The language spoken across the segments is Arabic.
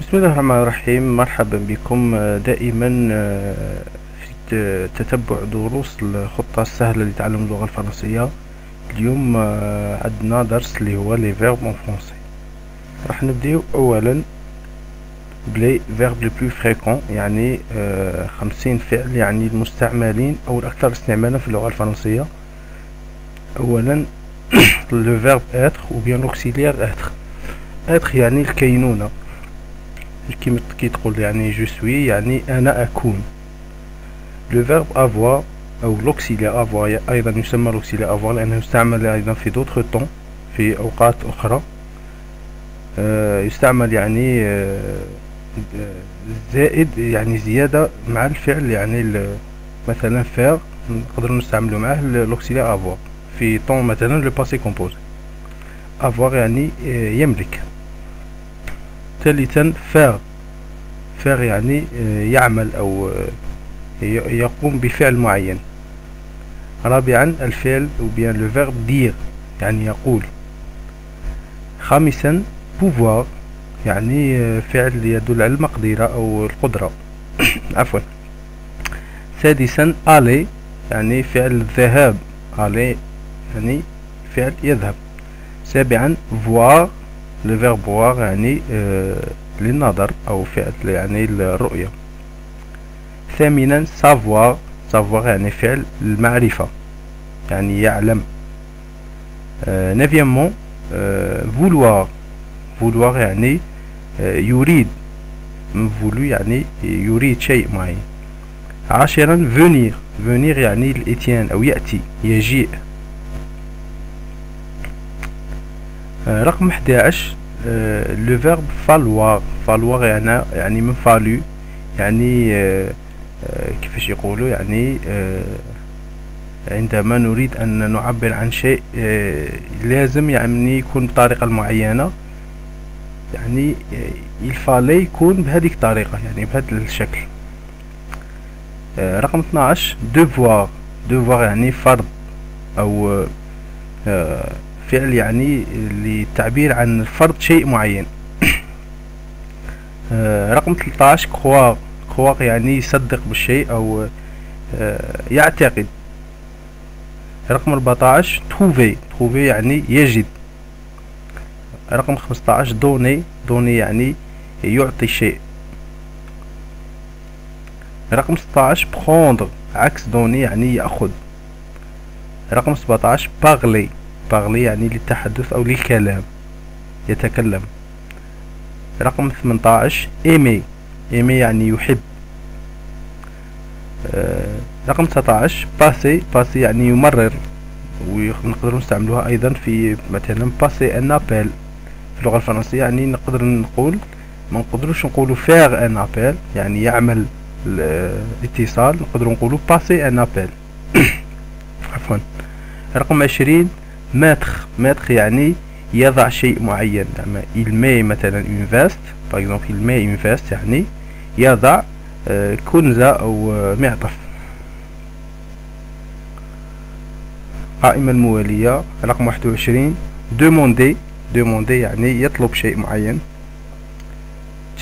بسم الله الرحمن الرحيم. مرحبا بكم دائما في تتبع دروس الخطة السهلة لتعلم اللغة الفرنسية. اليوم عندنا درس اللي هو لي فيرب اون فرونسي. راح نبداو اولا بلي فيرب لي بلو فريكون، يعني 50 فعل يعني المستعملين او الاكثر استعمالا في اللغة الفرنسية. اولا لو فيرب اتر او بيان لوكسيليير اتر. اتر يعني الكينونة، كيما تقول يعني جو سوي يعني انا اكون. لو فيرب افوار او لوكسيليير افوار ايضا يسمى لوكسيليير افوار لانه يستعمل ايضا في دوطخ طون في اوقات اخرى. يستعمل يعني زائد يعني زيادة مع الفعل، يعني مثلا فير نقدر نستعملو معاه لوكسيليير افوار في طون مثلا لو باسي كومبوزي. افوار يعني يملك. ثالثا فير يعني يعمل أو يقوم بفعل معين. رابعا الفعل أو بيان لو فيرب دير يعني يقول. خامسا بوفوار يعني فعل يدل على المقدرة أو القدرة عفوا. سادسا ألي يعني فعل الذهاب، ألي يعني فعل يذهب. سابعا فوار لو فيرب فوار يعني للنظر أو فعل يعني الرؤية. ثامنا سافوار يعني فعل المعرفة يعني يعلم. نيفيامون فولوار يعني يريد، فولو يعني يريد شيء معين. عاشرا فونير يعني الاتيان أو يأتي يجيء. رقم 11 لو فيرب فالوار يعني من فالو يعني كيفاش يقولوا يعني عندما نريد أن نعبر عن شيء لازم يعني يكون بطريقة معينة، يعني الفالي يكون بهذه الطريقة يعني بهذا الشكل. رقم 12 دوفوار يعني فرض أو فعل يعني للتعبير عن فرض شيء معين. رقم 13 كروار يعني يصدق بالشيء أو يعتقد. رقم 14 تروفي يعني يجد. رقم 15 دوني يعني يعطي شيء. رقم 16 بخوندر عكس دوني يعني يأخذ. رقم 17 باغلي يعني للتحدث أو للكلام يتكلم. رقم 18 ايمي يعني يحب. رقم 19 باسي يعني يمرر، ونقدر نستعملوها ايضا في مثلا باسي ان ابل في اللغة الفرنسية، يعني نقدر نقول ما نقدروش نقولوا فيغ ان ابل يعني يعمل الاتصال، نقدر نقولوا باسي ان ابل عفوا. رقم 20 ماتخ يعني يضع شيء معين، يعني il met مثلا une veste par exemple il met une veste يعني يضع كنزة أو معطف. قائمة الموالية رقم 21 demander يعني يطلب شيء معين.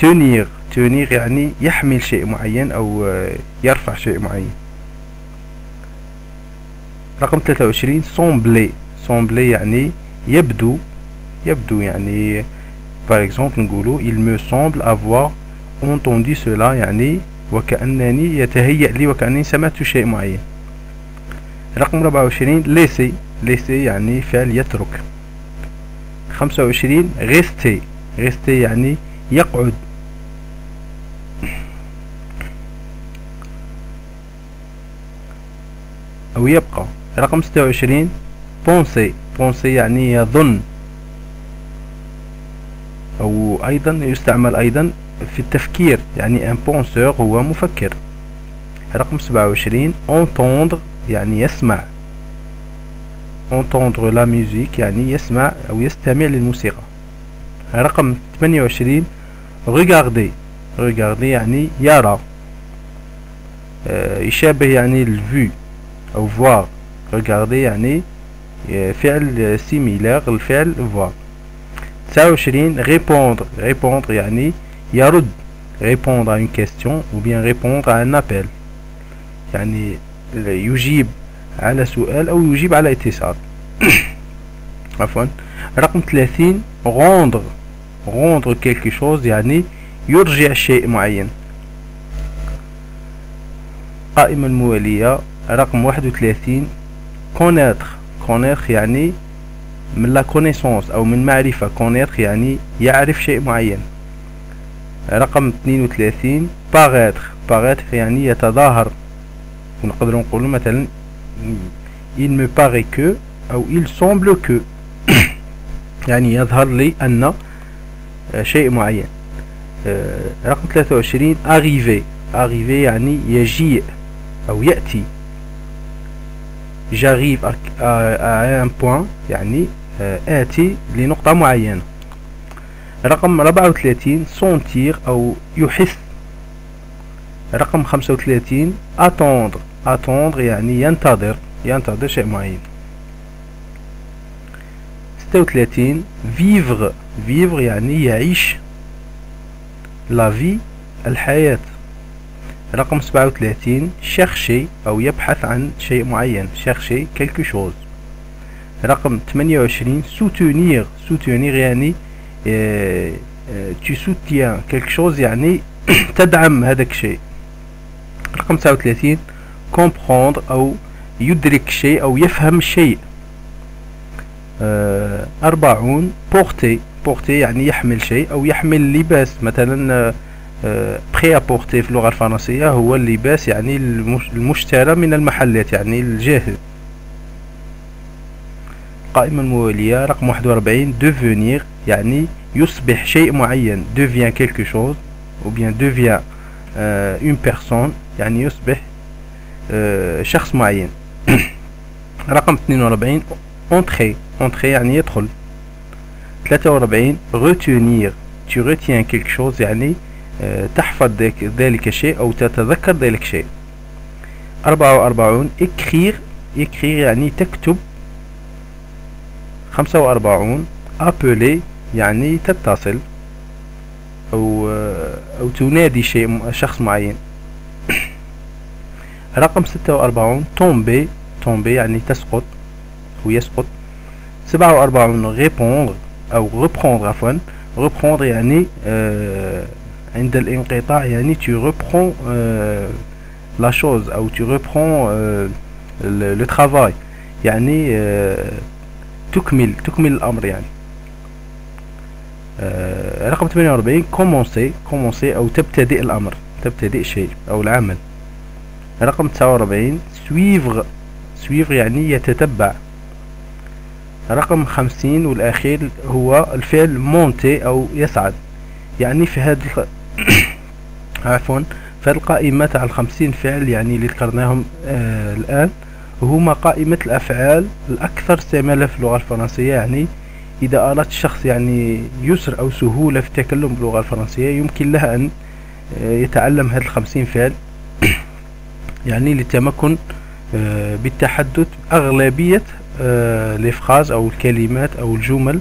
tenir يعني يحمل شيء معين أو يرفع شيء معين. رقم 23 sembler يعني يبدو يعني par exemple نقولوا il me semble avoir entendu cela يعني وكأنني يتهيأ لي وكأنني سمعت شيء معين. رقم 24 laisser يعني فعل يترك. 25 rester يعني يقعد. أو يبقى. رقم 26 penser يعني يظن، أو أيضا يستعمل أيضا في التفكير يعني un penseur هو مفكر. رقم 27 entendre يعني يسمع. entendre la musique يعني يسمع أو يستمع للموسيقى. رقم 28 regarder يعني يرى، يشابه يعني الفو أو voir. regarder يعني فعل سيميلار الفعل voir. 29 répondre يعني يرد répondre à une question ou bien répondre à un appel، يعني يجيب على سؤال أو يجيب على اتصال. عفوا. رقم 30 rendre quelque chose، يعني يرجع شيء معين. القائمة الموالية رقم 31 connaître يعني من لا connaissance أو من معرفة. connaître يعني يعرف شيء معين. رقم 32 paraître يعني يتظاهر، ونقدر نقول مثلا il me paraît que أو il semble que يعني يظهر لي أن شيء معين. رقم 23 arriver يعني يجيء أو يأتي. j'arrive à un point يعني آتي لنقطة معينة. رقم 34 sentir أو يحس. رقم 35 attendre يعني ينتظر شيء معين. 36 vivre يعني يعيش la vie الحياة. رقم 37 chercher أو يبحث عن شيء معين، chercher quelque chose. رقم 28 soutenir يعني tu soutiens quelque chose يعني تدعم هذاك الشيء. رقم 39 comprendre أو يدرك شيء أو يفهم شيء. 40 porter يعني يحمل شيء أو يحمل لباس، مثلا prêt à porter في اللغة الفرنسية هو اللباس يعني المشترى من المحلات، يعني الجاهز. القائمة الموالية رقم 41 devenir يعني يصبح شيء معين، devient quelque chose ou bien devient une personne يعني يصبح شخص معين. رقم 42 entrer يعني يدخل. 43 retenir tu retiens quelque chose يعني تحفظ ذلك الشيء أو تتذكر ذلك الشيء. 44 écrire يعني تكتب. 45 appeler يعني تتصل أو تنادي شخص معين. رقم 46 tomber يعني تسقط أو يسقط. 47 répondre أو reprendre يعني عند الانقطاع، يعني tu reprends la chose أو tu reprends le travail، يعني تكمل الأمر يعني. رقم 48 commencer أو تبتدئ الأمر، تبتدئ شيء أو العمل. رقم 49 suivre يعني يتتبع. رقم 50 والأخير هو الفعل monter أو يصعد، يعني في هذا عفوا في القائمة تاع 50 فعل يعني اللي ذكرناهم الآن هما قائمة الأفعال الأكثر استعمالا في اللغة الفرنسية. يعني إذا أردت الشخص يعني يسر أو سهولة في التكلم باللغة الفرنسية يمكن له أن يتعلم هذه 50 فعل يعني للتمكن بالتحدث أغلبية الإفخاز أو الكلمات أو الجمل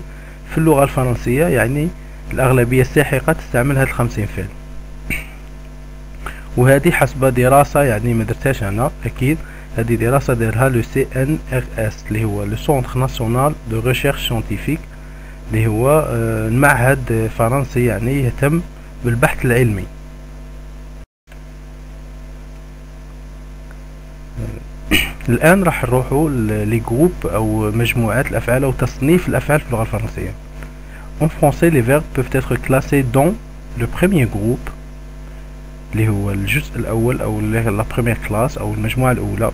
في اللغة الفرنسية، يعني الأغلبية الساحقة تستعمل هذه 50 فعل. وهذه حسب دراسة يعني ما درتهاش أنا أكيد، هذه دراسة دارها لو CNRS اللي هو لو سونتر ناسيونال دو ريشيرش سيانتيفيك، اللي هو المعهد فرنسي يعني يهتم بالبحث العلمي. الآن راح نروحوا لجروب أو مجموعات الأفعال أو تصنيف الأفعال في اللغة الفرنسية. En français, les verbes peuvent être classés dans le premier groupe اللي هو الجزء الأول أو la première classe أو المجموعة الأولى،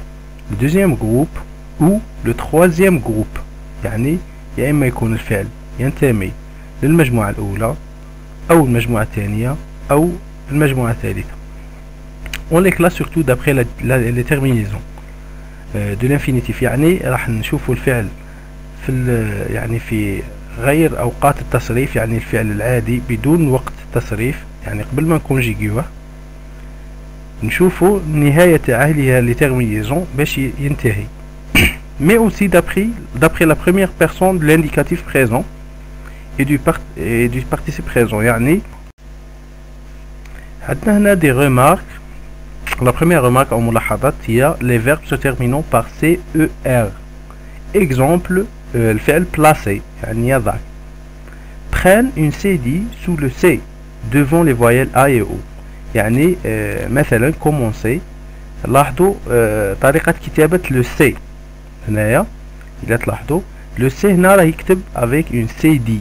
le deuxième groupe ou le troisième groupe، يعني يا إما يكون الفعل ينتمي للمجموعة الأولى أو المجموعة الثانية أو المجموعة الثالثة. On les classe surtout d'après les terminaisons de l'infinitif، يعني راح نشوفوا الفعل في يعني في غير أوقات التصريف، يعني الفعل العادي بدون وقت التصريف، يعني قبل ما نكونجيغيوه نشوفوا النهاية تاعها لي terminaisons باش ينتهي. mais aussi d'après la première personne de l'indicatif présent et du participe présent، يعني عندنا هنا دي remarques. La première remarque أو ملاحظات هي les verbes se terminant par CER. Exemple الفعل placer يعني يضع. Prennent une CD sous le C devant les voyelles A et O. يعني مثلا commencer. لاحظوا طريقة كتابة لو سي هنايا. إلا تلاحظوا لو سي هنا راه يكتب افيك اون سي دي،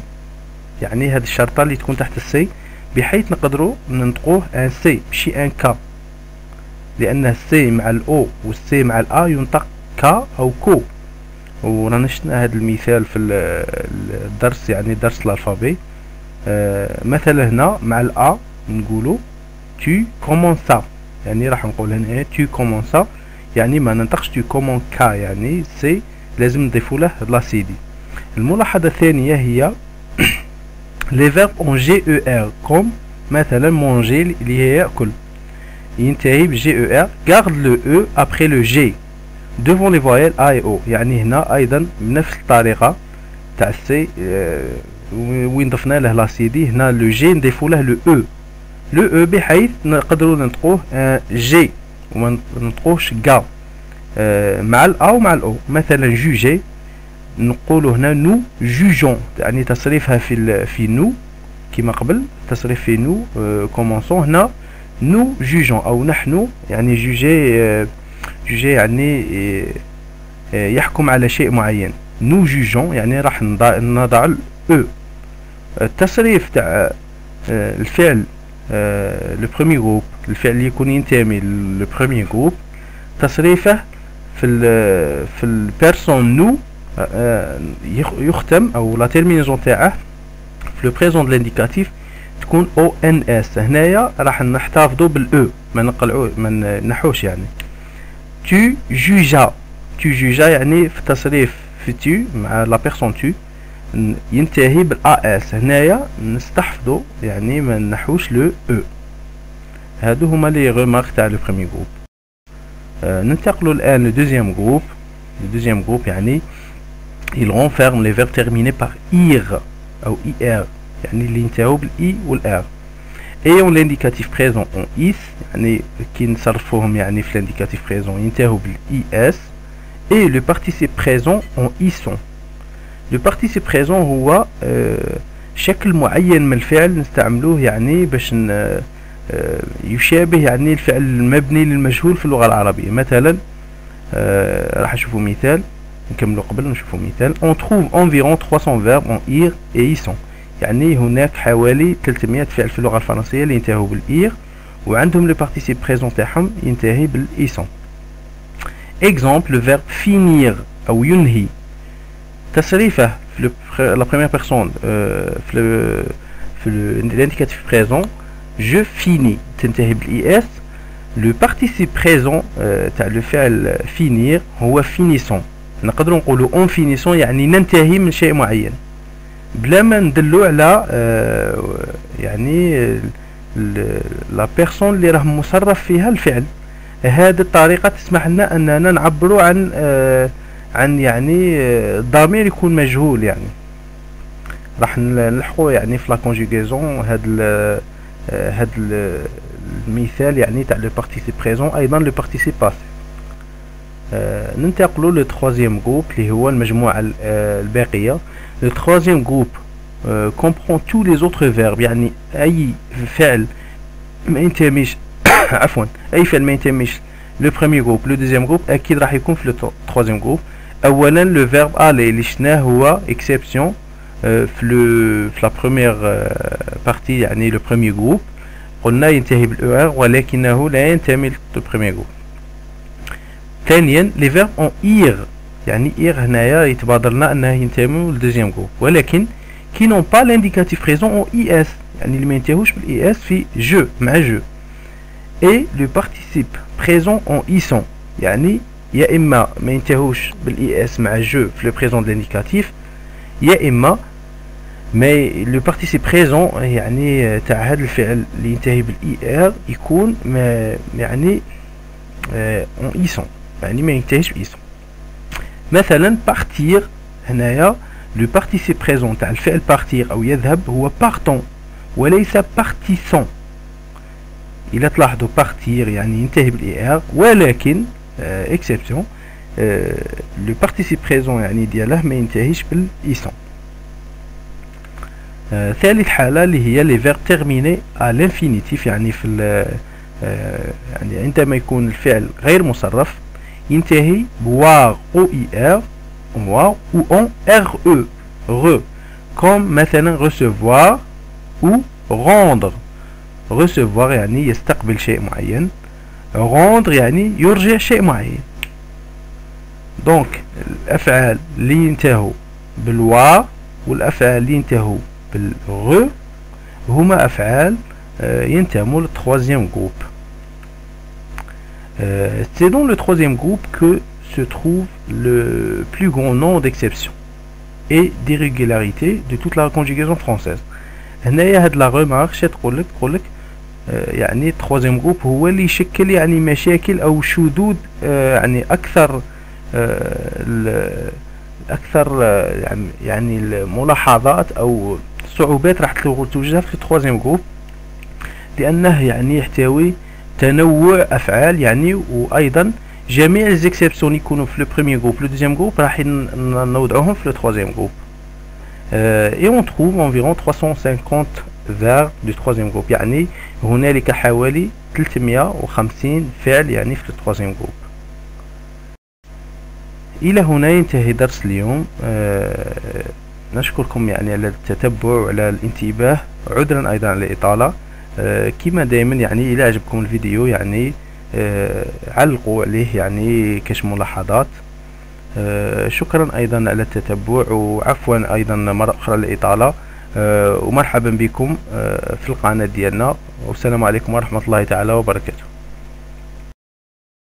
يعني هاد الشرطة اللي تكون تحت السي بحيث نقدروا ننطقوه ان سي ماشي ان كا، لأن السي مع الاو والسي مع الا ينطق كا أو كو. ورانا شفنا هاد المثال في الدرس، يعني درس الألفابي. مثلا هنا مع الا نقولوا tu commences، يعني راح نقول هنا tu commences، يعني ما ننطقش tu commences يعني سي لازم نضيفوا له لا سي دي. الملاحظة الثانية هي les verbes en GER comme مثلا manger اللي هي يأكل ينتهي ب GER. garde le E après le G devant les voyelles A et O، يعني هنا أيضا بنفس الطريقة تاع السي وين ضفنا له لا سي دي، هنا لو جي نضيفوا له لو او، لو او بحيث نقدروا ننطقوه جي وما ننطقوهش كا مع الا ومع الاو. مثلا جوجي نقولوا هنا نو جوجون، يعني تصريفها في نو كما قبل، تصريف في نو كومونسون. هنا نو جوجون او نحن، يعني جوجي يعني يحكم على شيء معين. نو جوجون يعني راح نضع الاو. التصريف تاع الفعل لو بروميي جروب، الفعل اللي يكون ينتمي لو بروميي جروب، تصريفه في البيرسون نو يختم، او لا تيرمينيزون تاعه في لو بريزون دو لانديكاتيف تكون او ان اس. هنايا راح نحتفظوا بالاو، ما نقلعوه ما نحوش. يعني tu jugeas، tu jugeas يعني في التصريف في tu مع لا بيرسون tu ينتهي بالا اس. هنايا نستحفظوا يعني ما نحوش لو او. هادو هما لي ريمارك تاع لو بروميي جروب. ننتقلوا الان لو دوزيام جروب. لو دوزيام جروب يعني il renferme les verbes terminés par ir او ir، يعني اللي ينتهوا بالاي والار. ayant l'indicatif présent en is، يعني كي نصرفوهم يعني في l'indicatif présent ينتهوا بالاي اس. et le participe présent en ison. le participe présent هو شكل معين من الفعل نستعملوه يعني باش يشابه يعني الفعل المبني للمجهول في اللغة العربية. مثلا راح نشوفوا مثال، نكملوا قبل نشوفوا مثال. on trouve environ 300 verbes en ir et ison، يعني هناك حوالي 300 فعل في اللغة الفرنسية اللي ينتهوا بالإير وعندهم لو بارتيسيب بريزون تاعهم ينتهي بالإيسون. exemple le verbe finir أو ينهي، تصريفه في لا بروميير بيرسون في l'indicatif présent je finis تنتهي بالإي اس. لو بارتيسيب بريزون تاع لو فعل finir هو finissant. نقدروا نقولوا on finissant يعني ننتهي من شيء معين بلا ما ندلو على يعني لا بيرسون اللي راه مصرف فيها الفعل. هذه الطريقه تسمح لنا اننا نعبروا عن يعني الضمير يكون مجهول. يعني راح نلحقوا يعني في لا كونجوغيزون هذا المثال يعني تاع لو بارتيسيب بريزون ايضا لو بارتيسيب باسي. ننتقلوا لو تروازيام جروب اللي هو المجموعه الباقيه. Le troisième groupe comprend tous les autres verbes، يعني أي فعل ما ينتميش عفوا أي فعل ما ينتميش لو بروميي جروب لو دوزيام جروب أكيد راح يكون في لو تروازيام جروب. أولا لو فيرب aller اللي شفناه هو إكسبسيون في لا بروميير بارتي، يعني لو بروميي جروب قلنا ينتهي بالأو ار ولكنه لا ينتمي لو بروميي جروب. ثانيا لي فيرب اون ir، يعني إير هنايا يتبادر لنا أنه ينتمي للدوزيام جروب، ولكن كي نون با لانديكاتيف بريزون أو إي إس، يعني اللي ما ينتهوش بالإي إس في جو مع جو. إي لو بارتيسيب بريزون أون إيسون، يعني يا إما ما ينتهوش بالإي إس مع جو في لو بريزون لانديكاتيف، يا إما ما لو بارتيسيب بريزون يعني تاع هذا الفعل اللي ينتهي بالإي آر يكون ما يعني أون إيسون، يعني ما ينتهيش بإيسون. مثلا بارتير هنايا لو بارتيسيب بريزون تاع الفعل بارتير او يذهب هو بارتون وليس بارتيسون. إلا تلاحظوا بارتير يعني ينتهي بالاي ار، ولكن اكسبسيون لو بارتيسيب بريزون يعني دياله ما ينتهيش بالايسون. ثالث حالة اللي هي لي فيرب تيرميني ا لانفينيتيف، يعني في يعني عندما يكون الفعل غير مصرف ينتهي بواغ او اي ار او اون ار او غ، كوم مثلا recevoir او rendre. recevoir يعني يستقبل شيء معين، rendre يعني يرجع شيء معين. دونك الافعال اللي ينتهوا بالوا والافعال اللي ينتهوا بالغ هما افعال ينتموا للتروازيام جروب. C'est dans le troisième groupe que se trouve le plus grand nombre d'exceptions et d'irrégularités de toute la conjugaison française. هنايا هاد لا غومارك شي تقولك يعني التروازيام جروب هو اللي يشكل يعني مشاكل او شذوذ يعني اكثر يعني الملاحظات او الصعوبات راح توجدها في التروازيام جروب، لانه يعني يحتوي تنوع افعال يعني، وايضا جميع ليزيكسيبسيون يكونوا في لو بريمير جروب لو دوزيام جروب راح نوضعوهم في لو تروازيام جروب. et on trouve environ 350 verbes du troisième groupe، يعني هنالك حوالي 350 فعل يعني في التروازيام جروب. الى هنا ينتهي درس اليوم. نشكركم يعني على التتبع وعلى الانتباه، عذرا ايضا على الاطاله. كما دائما يعني الى عجبكم الفيديو يعني علقوا عليه يعني كاش ملاحظات. شكرا ايضا على التتبع، وعفوا ايضا مرة اخرى الاطاله، ومرحبا بكم في القناه ديالنا، والسلام عليكم ورحمه الله تعالى وبركاته.